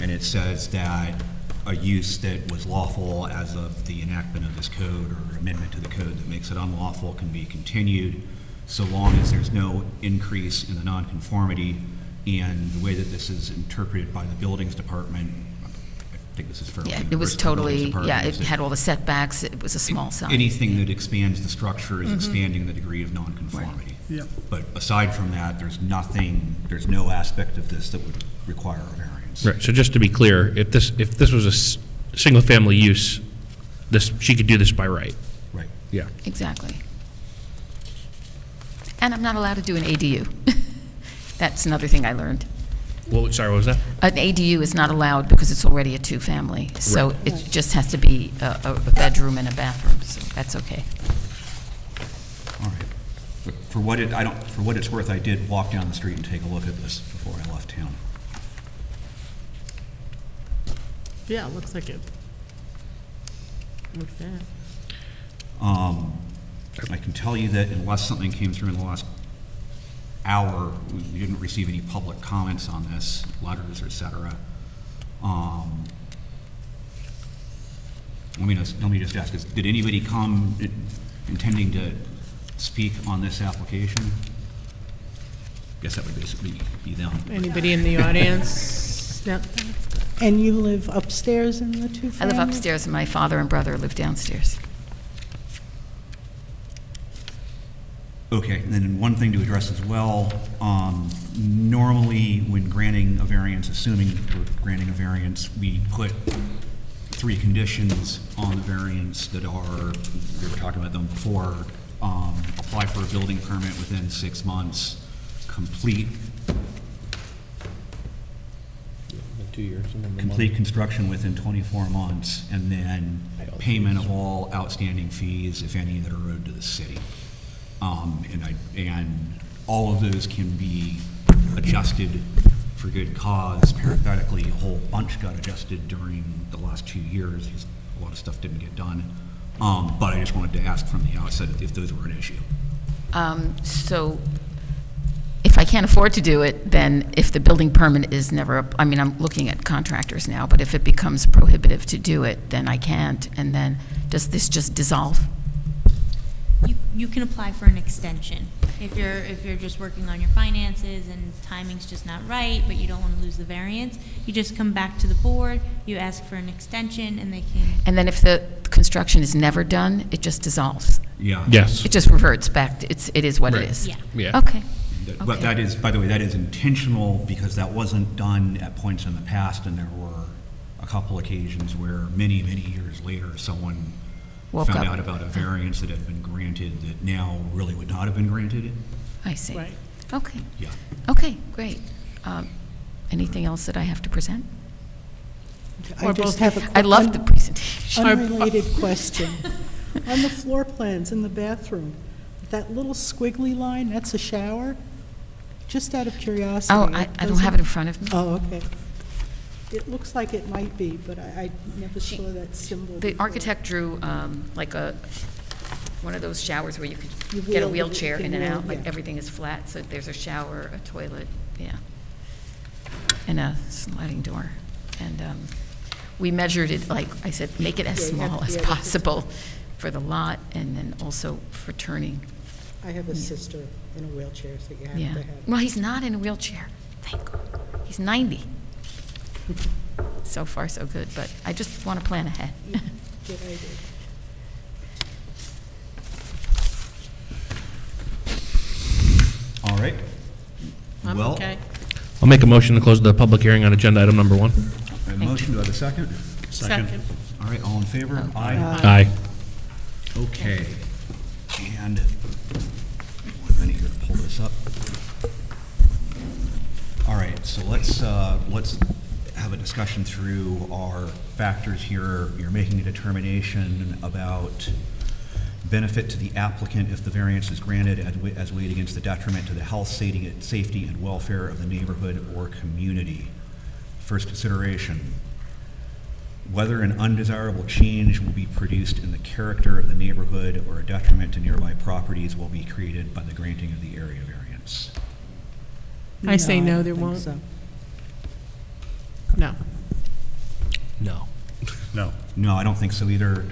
And it says that a use that was lawful as of the enactment of this code or amendment to the code that makes it unlawful can be continued so long as there's no increase in the nonconformity. And the way that this is interpreted by the buildings department, I think this is fairly Yeah, it was universal to the buildings totally, department, yeah, is it that had all the setbacks, it was a small sign. anything that expands the structure Mm-hmm. is expanding the degree of nonconformity. Yep. But aside from that, there's no aspect of this that would require a variance. Right, so just to be clear, if this was a single-family use, she could do this by right. Right. Yeah. Exactly. And I'm not allowed to do an ADU. That's another thing I learned. Well, sorry, what was that? An ADU is not allowed because it's already a two-family, so it just has to be a bedroom and a bathroom, so that's okay. All right. But for what it's worth, I did walk down the street and take a look at this before I left town. Yeah, it looks like it. Looks bad. I can tell you that unless something came through in the last hour, we didn't receive any public comments on this, letters, et cetera. Let me just ask, did anybody come intending to speak on this application? Guess that would basically be them. Anybody in the audience? No? And you live upstairs in the two-family? I live upstairs, and my father and brother live downstairs. Okay, and then one thing to address as well, normally when granting a variance, assuming we're granting a variance, we put 3 conditions on the variance that are, we were talking about them before, apply for a building permit within 6 months, complete 2 years. complete construction within 24 months, and then payment of all outstanding fees, if any, that are owed to the city. And all of those can be adjusted for good cause. Parenthetically, a whole bunch got adjusted during the last 2 years, because a lot of stuff didn't get done. But I just wanted to ask from the outset if those were an issue. So if I can't afford to do it, then if the building permit is never, I mean, I'm looking at contractors now, but if it becomes prohibitive to do it, then I can't, and then does this just dissolve? You can apply for an extension. If you're just working on your finances and timing's just not right, but you don't want to lose the variance, you just come back to the board, you ask for an extension, and they can. And then if the construction is never done, it just dissolves? Yeah. Yes. It just reverts back, it is what Right. it is? Yeah. Yeah. Okay. But Okay. that is, by the way, that is intentional, because that wasn't done at points in the past, and there were a couple occasions where many, many years later, someone Woke found up. out about a variance that had been granted that now really would not have been granted. I see. Right. Okay. Yeah. Okay, great. Anything else that I have to present? I Or just both. have a I love the presentation. unrelated question. On the floor plans in the bathroom, that little squiggly line, that's a shower? Just out of curiosity. Oh, I don't have it in front of me. Oh, okay. It looks like it might be, but I never saw that symbol The before. architect drew like one of those showers where you could You get a wheel- wheelchair you in and wheel, out, like yeah. everything is flat, so there's a shower, a toilet, yeah, and a sliding door. And we measured it, like I said, make it as Yeah, you have small to as be able to- possible for the lot, and then also for turning. I have a sister in a wheelchair, so you have Yeah. to have. Well, he's not in a wheelchair, thank God. He's 90. So far, so good, but I just want to plan ahead. Good idea. All right. I'm Well, okay. I'll make a motion to close the public hearing on agenda item number 1. I have a motion, do I have a second? Second. All right, all in favor? Aye. Aye. Okay, and, one minute here to pull this up. All right, so let's have a discussion through our factors here. You're making a determination about benefit to the applicant if the variance is granted as weighed against the detriment to the health, safety, and welfare of the neighborhood or community. First consideration, whether an undesirable change will be produced in the character of the neighborhood or a detriment to nearby properties will be created by the granting of the area variance. I say no, don't there think won't. so. No. No. No. No, I don't think so either.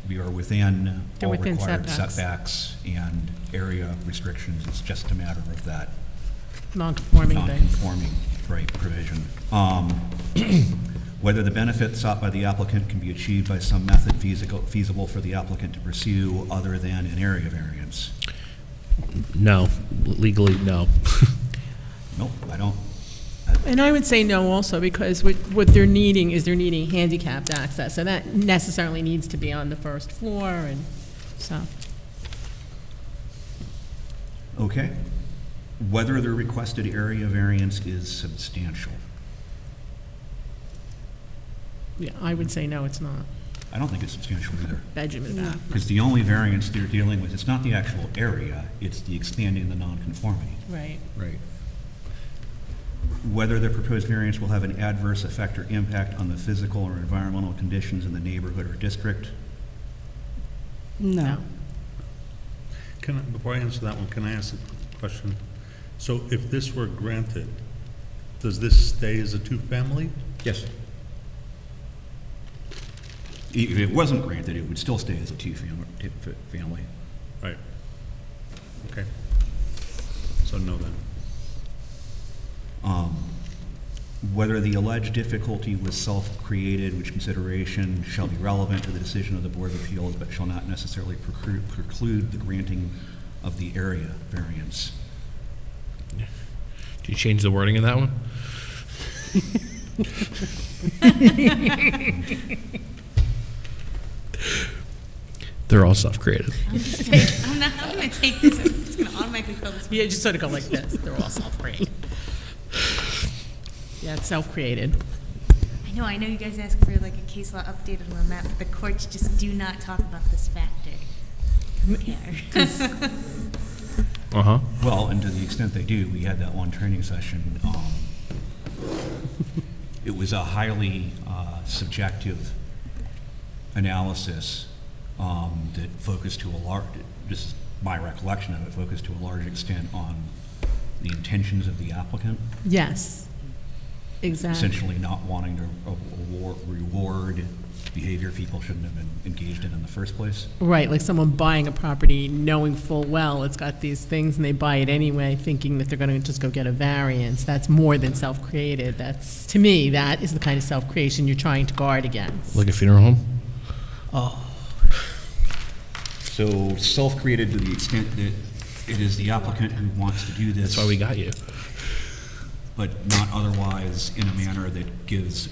We are within They're all within required setbacks. setbacks and area restrictions. It's just a matter of that Non-conforming things. non-conforming, right, provision. Whether the benefit sought by the applicant can be achieved by some method feasible for the applicant to pursue other than an area variance. No. Legally, no. Nope, I don't. And I would say no also, because what they're needing is they're needing handicapped access, so that necessarily needs to be on the first floor, and so. Okay. Whether the requested area variance is substantial. Yeah, I would say no, it's not. I don't think it's substantial either. Bedroom and bath. Because the only variance they're dealing with, it's not the actual area, it's the expanding the nonconformity. Right. Right. Whether the proposed variance will have an adverse effect or impact on the physical or environmental conditions in the neighborhood or district. No. Before I answer that one, can I ask a question? So if this were granted, does this stay as a two-family? Yes. If it wasn't granted, it would still stay as a two-family. Right. Okay. So no then. Whether the alleged difficulty was self-created, which consideration shall be relevant to the decision of the Board of Appeals, but shall not necessarily preclude the granting of the area variance. Do you change the wording of that one? They're all self-created. I'm going to take this. I'm just going to automatically fill this. Yeah, just sort of go like this, they're all self-created. Yeah, it's self-created. I know you guys ask for like a case law update on that, but the courts just do not talk about this factor. I don't care. Uh-huh. Well, and to the extent they do, we had that one training session. It was a highly subjective analysis that focused to a large, just my recollection of it, focused to a large extent on the intentions of the applicant. Yes, exactly. Essentially not wanting to reward behavior people shouldn't have been engaged in the first place. Right, like someone buying a property knowing full well it's got these things and they buy it anyway thinking that they're going to just go get a variance. That's more than self-created. That's, to me, that is the kind of self-creation you're trying to guard against. Like a funeral home? So self-created to the extent that it is the applicant who wants to do this. That's why we got you. But not otherwise in a manner that gives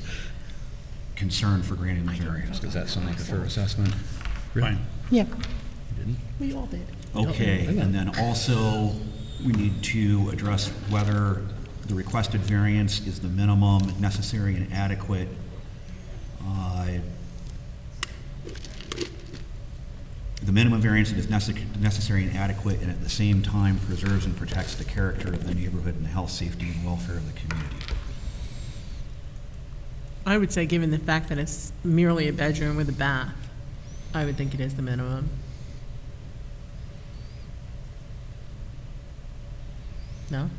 concern for granting the variance. Does that sound like a fair assessment? Fine. Yeah. We all did. Okay, and then also, we need to address whether the requested variance is the minimum necessary and adequate. The minimum variance is necessary and adequate, and at the same time preserves and protects the character of the neighborhood and the health, safety, and welfare of the community. I would say, given the fact that it's merely a bedroom with a bath, I would think it is the minimum. No?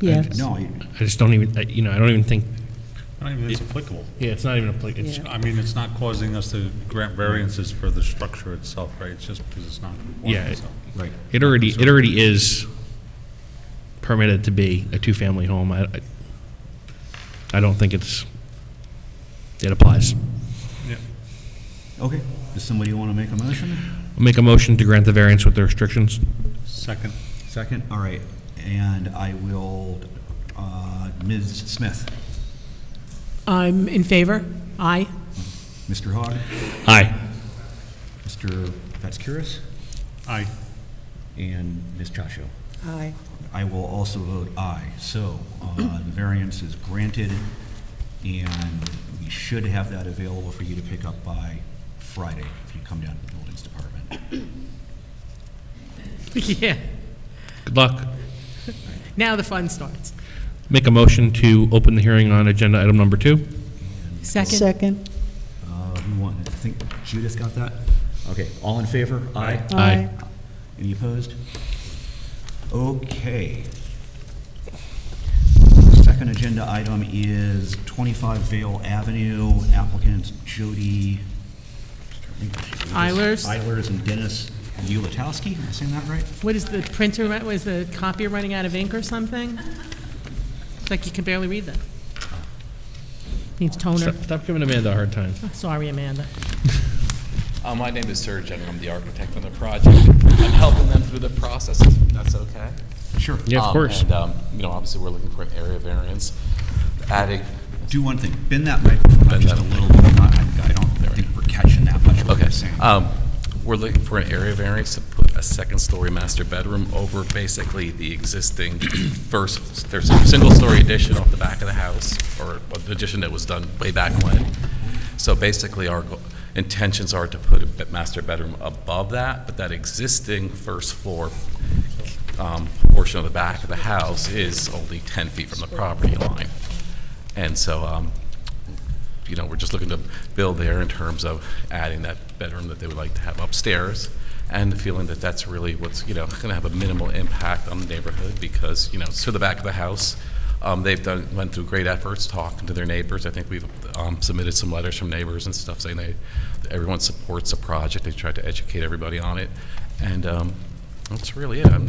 Yes. No, I just don't even, I don't even think, Not even it's applicable. yeah, it's not even applicable. Yeah. I mean, it's not causing us to grant variances for the structure itself, right? It's just because it's not conforming. Yeah, so. right. It already is permitted to be a two-family home. I don't think it applies. Yeah. Okay, does somebody want to make a motion? I'll make a motion to grant the variance with the restrictions. Second. Second, all right, and I will, Ms. Smith. I'm in favor. Aye. Mr. Hogg? Aye. Mr. Fatskouras? Aye. And Ms. Chacho? Aye. I will also vote aye. So the variance is granted, and we should have that available for you to pick up by Friday if you come down to the buildings department. Yeah. Good luck. Now the fun starts. Make a motion to open the hearing on agenda item number 2. Second. Second. Who won? I think Judith got that? Okay, all in favor? Aye. Aye. Any opposed? Okay. Second agenda item is 25 Vail Avenue, applicants Jody Eilers. And Dennis Ulatowski. Am I saying that right? What is the printer, was the copier running out of ink or something? It's like you can barely read that. Needs toner. Stop giving Amanda a hard time. Sorry, Amanda. My name is Serge, and I'm the architect on the project. I'm helping them through the process, if that's okay. Sure. Yeah, of course. And, obviously, we're looking for an area variance, adding, Do one thing. Bend that microphone up just a little bit. I don't think we're catching that much of what okay. you're saying. We're looking for an area variance to put a second-story master bedroom over basically the existing first, there's a single-story addition off the back of the house, or an addition that was done way back when. So basically, our intentions are to put a master bedroom above that, but that existing first floor portion of the back of the house is only 10 feet from the property line. And so, we're just looking to build there in terms of adding that bedroom that they would like to have upstairs, and the feeling that that's really what's, going to have a minimal impact on the neighborhood because, it's to the back of the house. They've went through great efforts talking to their neighbors. I think we've submitted some letters from neighbors and stuff saying everyone supports the project. They tried to educate everybody on it. And that's really it. I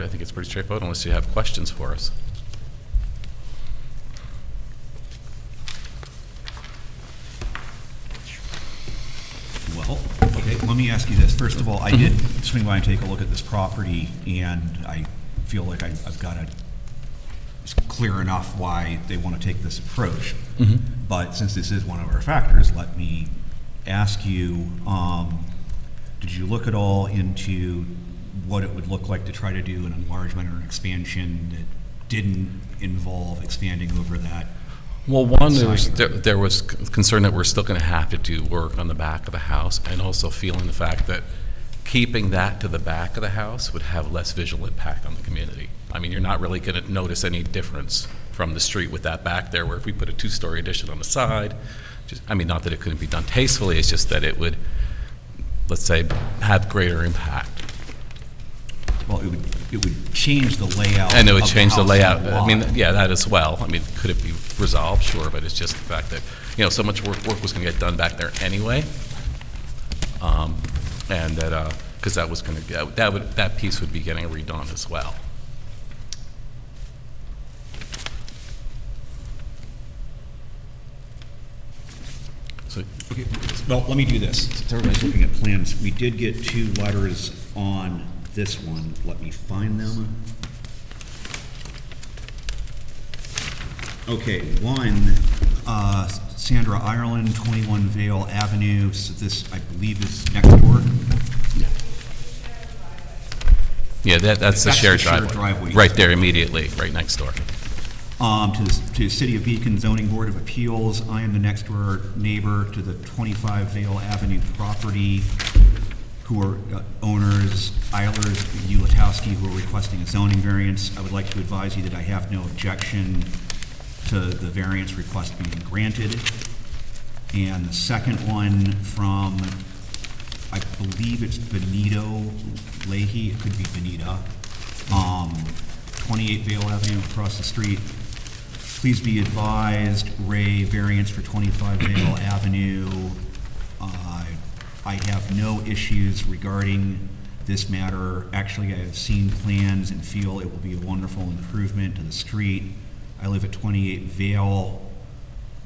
think it's pretty straightforward unless you have questions for us. Well, okay, let me ask you this. First of all, I did swing by and take a look at this property, and I feel like I've got it's clear enough why they want to take this approach. Mm-hmm. But since this is one of our factors, let me ask you, did you look at all into what it would look like to try to do an enlargement or an expansion that didn't involve expanding over that? Well, one, there was concern that we're still going to have to do work on the back of the house, and also feeling the fact that keeping that to the back of the house would have less visual impact on the community. I mean, you're not really going to notice any difference from the street with that back there, where if we put a two-story addition on the side, not that it couldn't be done tastefully, it's just that it would, let's say, have greater impact. Well, it would change the layout. And it would of change the house layout. and the I mean, lot. yeah, that as well. I mean, could it be resolved? Sure, but it's just the fact that, so much work was going to get done back there anyway. And that, because that was going to, that piece would be getting redone as well. So, okay, well, let me do this. Since everybody's looking at plans, we did get 2 letters on this one. Let me find them. Okay, one, Sandra Ireland, 21 Vail Avenue. So this, I believe, is next door. Yeah, that's the shared driveway. driveway. Right there immediately, right next door. To the City of Beacon Zoning Board of Appeals, I am the next door neighbor to the 25 Vail Avenue property, who are owners, Eilers, Ulatowski, who are requesting a zoning variance. I would like to advise you that I have no objection to the variance request being granted. And the second one from, I believe it's Benito Leahy, it could be Benita, 28 Vail Avenue across the street. Please be advised, Ray, variance for 25 Vail Avenue. I have no issues regarding this matter. Actually, I have seen plans and feel it will be a wonderful improvement to the street. I live at 28 Vail,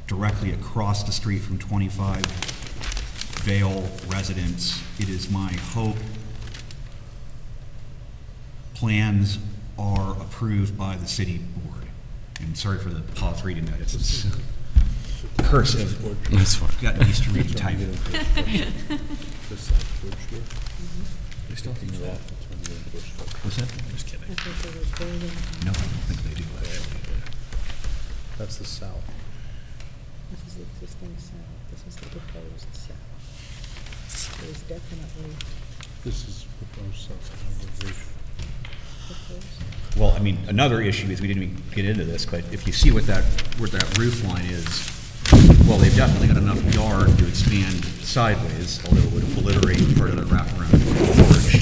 directly across the street from 25 Vail residents. It is my hope plans are approved by the city board. And sorry for the pause reading that, it's cursive. That's fine. Got used to reading type. What's that? Just kidding. I thought they were building, No, I don't think they do, actually. That's the south. this is the existing south, this is the proposed south. There's definitely This is proposed south elevation. proposed. Well, I mean, another issue is, we didn't even get into this, but if you see where that roof line is, well, they've definitely got enough yard to expand sideways, although it would obliterate part of the wraparound porch.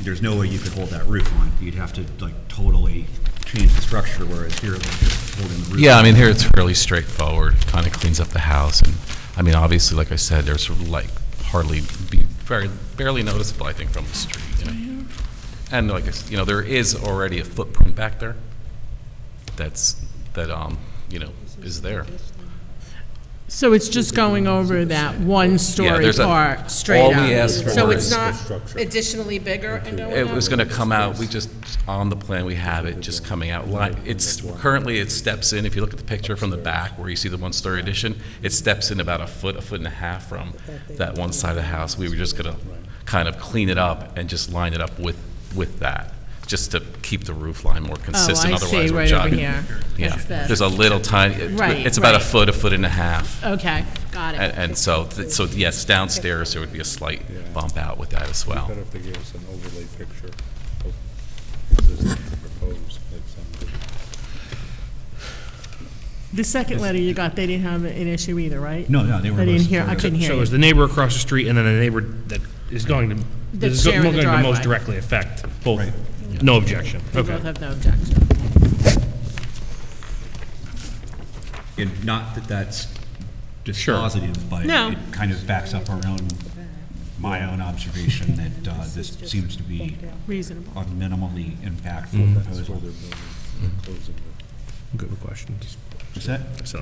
There's no way you could hold that roof line. You'd have to like totally change the structure, whereas here, they're just holding the roof. Yeah, I line. mean, here it's fairly straightforward, kind of cleans up the house, and, I mean, obviously, like I said, there's sort of like barely noticeable, I think, from the street, you know. And like, there is already a footprint back there that, is there. So it's just going over that one-story there's part straight all up? we asked So for it's is- not Structure. additionally bigger and going It up? was gonna come out, we just, on the plan, we have it just coming out. Currently, it steps in, if you look at the picture from the back where you see the one-story addition, it steps in about a foot and a half from that one side of the house. We were just gonna kind of clean it up and just line it up with that, just to keep the roof line more consistent. Oh, I see, Otherwise, we're right over jogging. here. Yeah, That's the- there's a little tiny, Right, it's about right. a foot and a half. Okay, got it. And so yes, downstairs, there would be a slight bump out with that as well. Better if they gave us an overlay picture of existing proposed, like some. The second letter you got, they didn't have an issue either, right? No, they were. I didn't both hear, I supportive. couldn't hear So you. is the neighbor across the street and then the neighbor that is going to, That's sharing the going to most driveway. directly affect both? Right. No objection, They okay. both have no objection. And not that that's Sure. dispositive, but No. it kind of backs up my own observation that this seems to be Reasonable. a minimally impactful That's where proposal. they're building, they're closing the. Good with questions. Is that? So,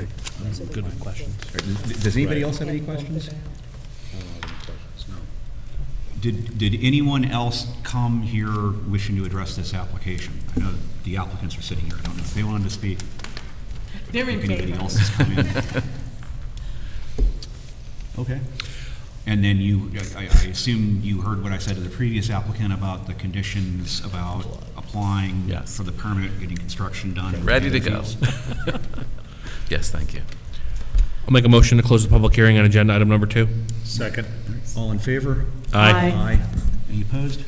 good with questions. Does anybody else have any questions? I don't have any questions, no. Did anyone else come here wishing to address this application? I know the applicants are sitting here. I don't know if they wanted to speak. They're in If anybody favor. else has come in. Okay. And then I assume you heard what I said to the previous applicant about the conditions about applying Yes. for the permit, getting construction done. and Ready to paying go. fees. Yes, thank you. I'll make a motion to close the public hearing on agenda item number 2. Second. All in favor? Aye. Aye. Any opposed?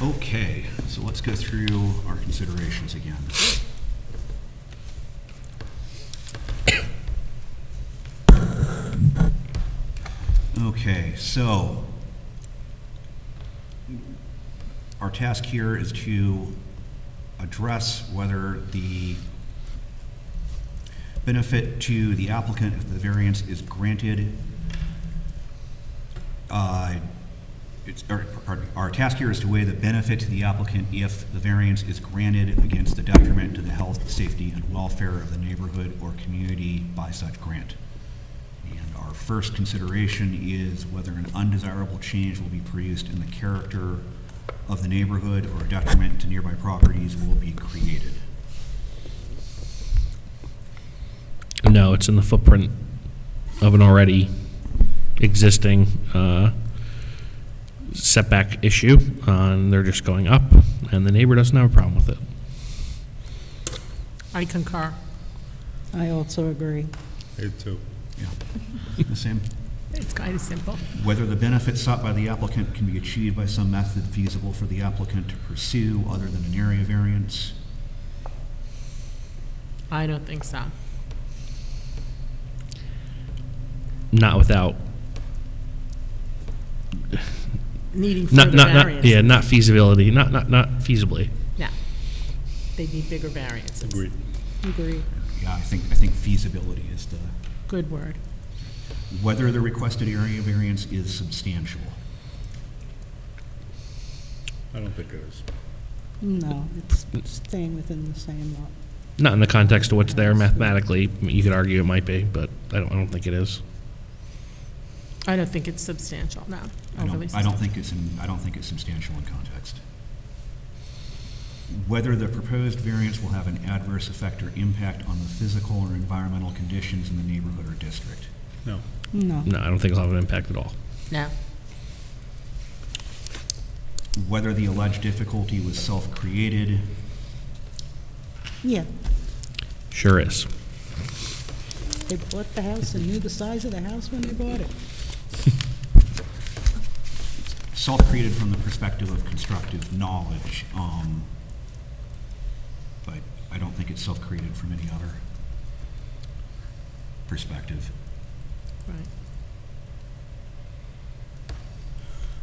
Okay, so let's go through our considerations again. Okay, so our task here is to address whether the benefit to the applicant if the variance is granted. Our task here is to weigh the benefit to the applicant if the variance is granted against the detriment to the health, safety, and welfare of the neighborhood or community by such grant. And our first consideration is whether an undesirable change will be produced in the character of the neighborhood or a detriment to nearby properties will be created. No, it's in the footprint of an already existing setback issue, and they're just going up, and the neighbor doesn't have a problem with it. I concur. I also agree. It too. Yeah. The same. It's kind of simple. Whether the benefit sought by the applicant can be achieved by some method feasible for the applicant to pursue other than an area variance. I don't think so. Not without, Needing further variance. yeah, not feasibility, not feasibly. No. They need bigger variances. Agreed. Agree. Yeah, I think feasibility is the, Good word. whether the requested area variance is substantial. I don't think it is. No, it's staying within the same lot. Not in the context of what's there mathematically. You could argue it might be, but I don't think it is. I don't think it's substantial, no. Overly I don't think it's substantial in context. whether the proposed variance will have an adverse effect or impact on the physical or environmental conditions in the neighborhood or district. No. No. No, I don't think it'll have an impact at all. No. Whether the alleged difficulty was self-created. Yeah, Sure is. they bought the house and knew the size of the house when they bought it. Self-created from the perspective of constructive knowledge, but I don't think it's self-created from any other perspective. Right.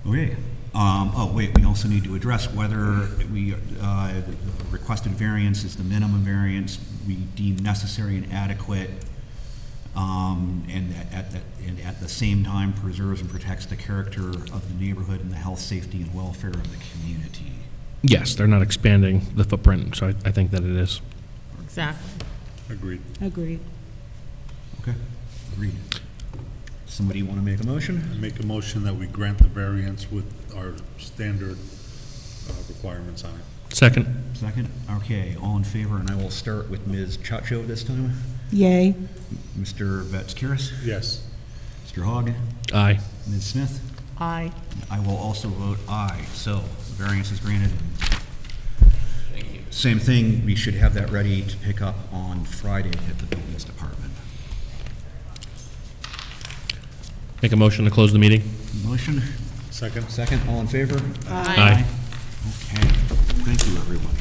Okay. Oh, wait, we also need to address whether we, the requested variance is the minimum variance we deem necessary and adequate, and at the same time preserves and protects the character of the neighborhood and the health, safety, and welfare of the community. Yes, they're not expanding the footprint, so I think that it is. Exactly. Agreed. Agreed. Okay, agreed. Somebody want to make a motion? Make a motion that we grant the variance with our standard requirements on it. Second. Second? Okay, all in favor, and I will start with Ms. Chacho this time. Yay. Mr. Vetskiris? Yes. Mr. Hogg? Aye. Ms. Smith? Aye. I will also vote aye, so the variance is granted. Thank you. Same thing, we should have that ready to pick up on Friday at the Buildings Department. Make a motion to close the meeting. Motion? Second? Second, all in favor? Aye. Okay, thank you, everyone.